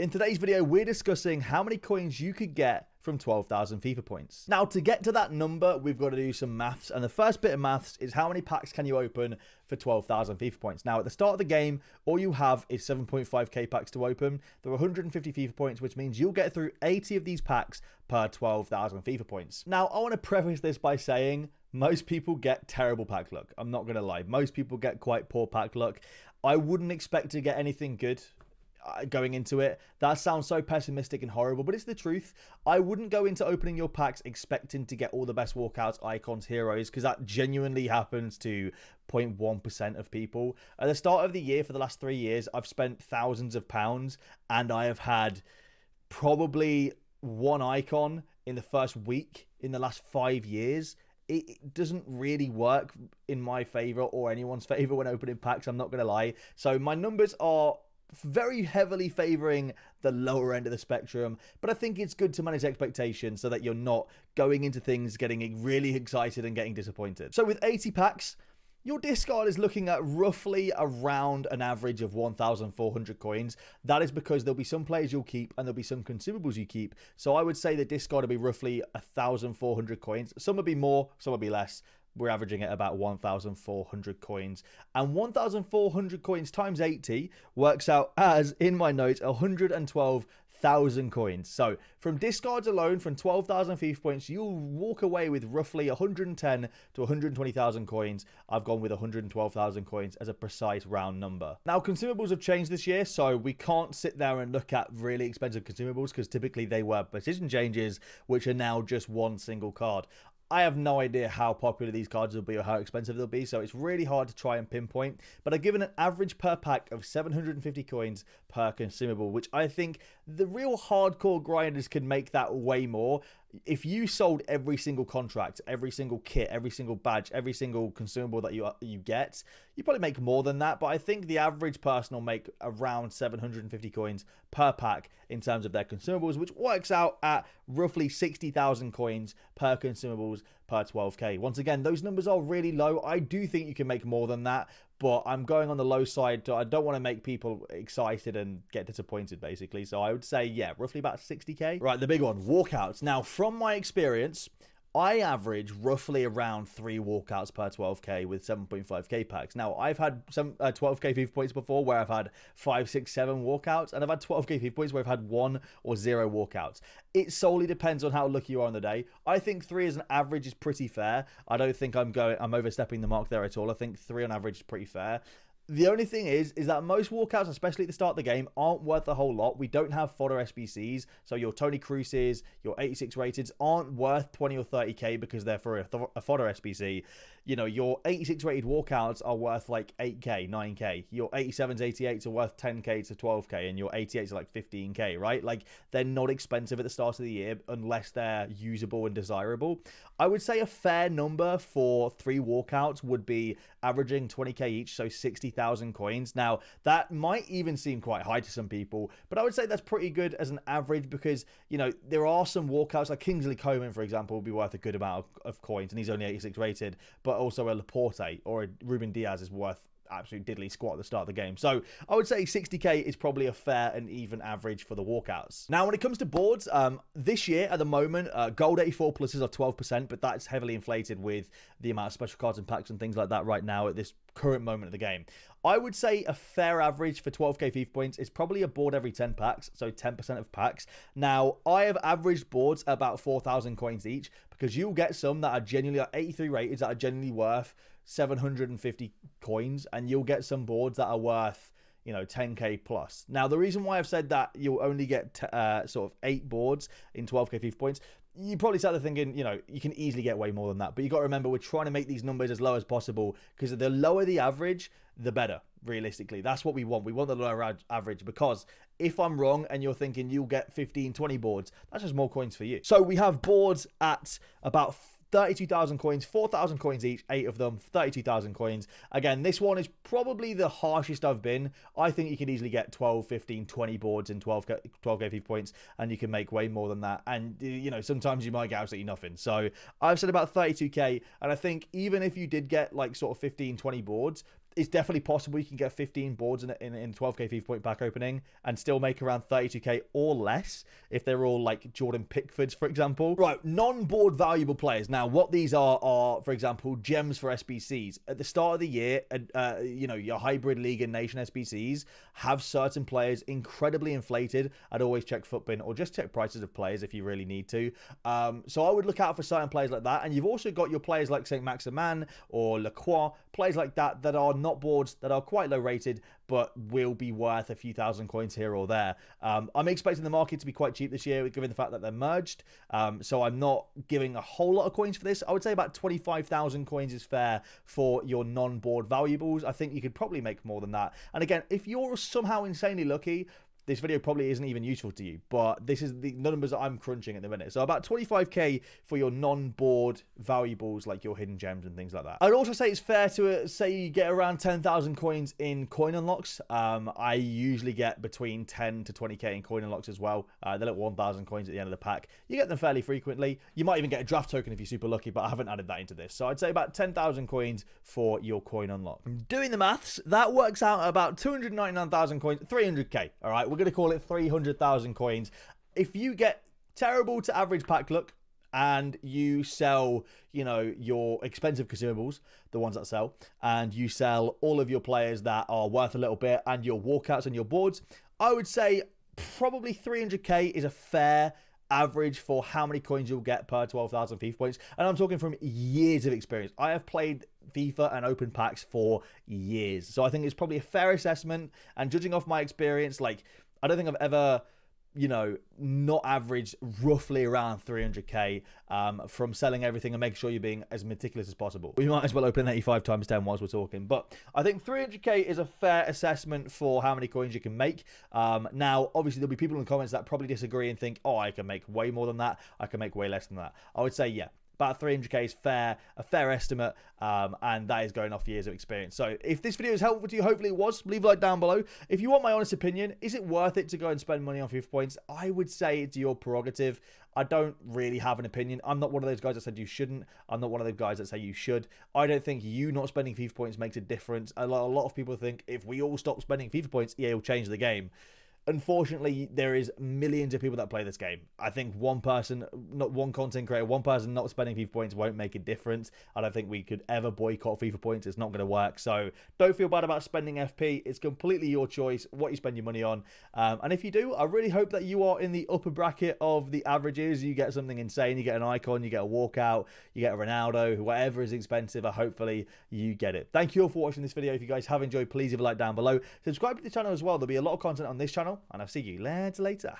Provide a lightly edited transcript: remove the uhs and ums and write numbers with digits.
In today's video, we're discussing how many coins you could get from 12,000 FIFA points. Now, to get to that number, we've got to do some maths, and the first bit of maths is how many packs can you open for 12,000 FIFA points. Now, at the start of the game, all you have is 7.5k packs to open. There are 150 FIFA points, which means you'll get through 80 of these packs per 12,000 FIFA points. Now, I want to preface this by saying most people get terrible pack luck. I'm not going to lie. Most people get quite poor pack luck. I wouldn't expect to get anything good going into it. That sounds so pessimistic and horrible, but it's the truth. I wouldn't go into opening your packs expecting to get all the best walkouts, icons, heroes, because that genuinely happens to 0.1% of people. At the start of the year, for the last 3 years, I've spent thousands of pounds, and I have had probably one icon in the first week in the last 5 years. It doesn't really work in my favor or anyone's favor when opening packs, I'm not going to lie. So my numbers are very heavily favoring the lower end of the spectrum, but I think it's good to manage expectations so that you're not going into things getting really excited and getting disappointed. So with 80 packs, your discard is looking at roughly around an average of 1,400 coins. That is because there'll be some players you'll keep and there'll be some consumables you keep. So I would say the discard will be roughly 1,400 coins. Some will be more, some will be less. We're averaging at about 1,400 coins. And 1,400 coins times 80 works out as, in my notes, 112,000 coins. So from discards alone, from 12,000 FIFA points, you'll walk away with roughly 110 to 120,000 coins. I've gone with 112,000 coins as a precise round number. Now, consumables have changed this year, so we can't sit there and look at really expensive consumables because typically they were position changes, which are now just one single card. I have no idea how popular these cards will be or how expensive they'll be, so it's really hard to try and pinpoint. But I've given an average per pack of 750 coins per consumable, which I think the real hardcore grinders can make that way more. If you sold every single contract, every single kit, every single badge, every single consumable that you get, you probably make more than that. But I think the average person will make around 750 coins per pack in terms of their consumables, which works out at roughly 60,000 coins per consumables per 12k. Once again, those numbers are really low. I do think you can make more than that, but I'm going on the low side. I don't want to make people excited and get disappointed, basically. So I would say, yeah, roughly about 60k. Right, the big one, walkouts. Now, from my experience, I average roughly around 3 walkouts per 12k with 7.5k packs. Now, I've had some 12k FIFA points before where I've had 5, 6, 7 walkouts, and I've had 12k FIFA points where I've had 1 or 0 walkouts. It solely depends on how lucky you are on the day. I think 3 as an average is pretty fair. I don't think I'm overstepping the mark there at all. I think 3 on average is pretty fair. The only thing is that most walkouts, especially at the start of the game, aren't worth a whole lot. We don't have fodder SBCs, so your Tony Cruises, your 86 rateds aren't worth 20 or 30k because they're for a fodder SBC. You know, your 86 rated walkouts are worth like 8k, 9k. Your 87s, 88s are worth 10k to 12k, and your 88s are like 15k, right? Like, they're not expensive at the start of the year unless they're usable and desirable. I would say a fair number for 3 walkouts would be averaging 20k each, so 60,000 coins. Now, that might even seem quite high to some people, but I would say that's pretty good as an average because, you know, there are some walkouts, like Kingsley Coman, for example, will be worth a good amount of coins, and he's only 86 rated, but also a Laporte or a Ruben Diaz is worth absolute diddly squat at the start of the game. So I would say 60k is probably a fair and even average for the walkouts. Now, when it comes to boards, this year at the moment, gold 84 pluses are 12%, but that's heavily inflated with the amount of special cards and packs and things like that right now at this current moment of the game. I would say a fair average for 12k FIFA points is probably a board every 10 packs, so 10% of packs. Now, I have averaged boards about 4,000 coins each because you'll get some that are genuinely 83 rated that are genuinely worth 750 coins, and you'll get some boards that are worth, you know, 10k plus. Now, the reason why I've said that you'll only get sort of 8 boards in 12k FIFA points, you probably start thinking, you know, you can easily get way more than that. But you got to remember, we're trying to make these numbers as low as possible because the lower the average, the better, realistically. That's what we want. We want the lower average because if I'm wrong and you're thinking you'll get 15, 20 boards, that's just more coins for you. So we have boards at about 32,000 coins, 4,000 coins each, 8 of them, 32,000 coins. Again, this one is probably the harshest I've been. I think you could easily get 12, 15, 20 boards in 12k FIFA points, and you can make way more than that. And, you know, sometimes you might get absolutely nothing. So I've said about 32k, and I think even if you did get like sort of 15, 20 boards, it's definitely possible you can get 15 boards in 12k FIFA point pack opening and still make around 32k or less if they're all like Jordan Pickfords, for example. Right, non-board valuable players. Now, what these are, for example, gems for SBCs. At the start of the year, you know, your hybrid league and nation SBCs have certain players incredibly inflated. I'd always check Footbin or just check prices of players if you really need to. So I would look out for certain players like that. And you've also got your players like St. Maximin or Lacroix, players like that that are not boards, that are quite low rated, but will be worth a few thousand coins here or there. I'm expecting the market to be quite cheap this year, given the fact that they're merged. So I'm not giving a whole lot of coins for this. I would say about 25,000 coins is fair for your non-board valuables. I think you could probably make more than that. And again, if you're somehow insanely lucky, this video probably isn't even useful to you, but this is the numbers that I'm crunching at the minute. So about 25k for your non-board valuables, like your hidden gems and things like that. I'd also say it's fair to say you get around 10,000 coins in coin unlocks. I usually get between 10 to 20k in coin unlocks as well. They're like 1,000 coins at the end of the pack. You get them fairly frequently. You might even get a draft token if you're super lucky, but I haven't added that into this. So I'd say about 10,000 coins for your coin unlock. Doing the maths, that works out at about 299,000 coins, 300k. All right, we're going to call it 300,000 coins. If you get terrible to average pack luck and you sell, you know, your expensive consumables, the ones that sell, and you sell all of your players that are worth a little bit and your walkouts and your boards, I would say probably 300k is a fair average for how many coins you'll get per 12,000 FIFA points. And I'm talking from years of experience. I have played FIFA and open packs for years, so I think it's probably a fair assessment. And judging off my experience, like, I don't think I've ever, you know, not averaged roughly around 300k from selling everything and making sure you're being as meticulous as possible. We might as well open 85 times 10 whilst we're talking, but I think 300k is a fair assessment for how many coins you can make. Now, obviously, there'll be people in the comments that probably disagree and think, oh, I can make way more than that. I can make way less than that. I would say, yeah, about 300k is fair, a fair estimate, and that is going off years of experience. So if this video is helpful to you, hopefully it was, leave a like down below. If you want my honest opinion, is it worth it to go and spend money on FIFA points? I would say it's your prerogative. I don't really have an opinion. I'm not one of those guys that said you shouldn't. I'm not one of those guys that say you should. I don't think you not spending FIFA points makes a difference. A lot of people think if we all stop spending FIFA points, yeah, it'll change the game. Unfortunately, there is millions of people that play this game. I think one person, not one content creator, one person not spending FIFA points won't make a difference. I don't think we could ever boycott FIFA points. It's not going to work. So don't feel bad about spending FP. It's completely your choice what you spend your money on. And if you do, I really hope that you are in the upper bracket of the averages. You get something insane. You get an icon, you get a walkout, you get a Ronaldo, whatever is expensive. Hopefully you get it. Thank you all for watching this video. If you guys have enjoyed, please leave a like down below. Subscribe to the channel as well. There'll be a lot of content on this channel. And I'll see you later.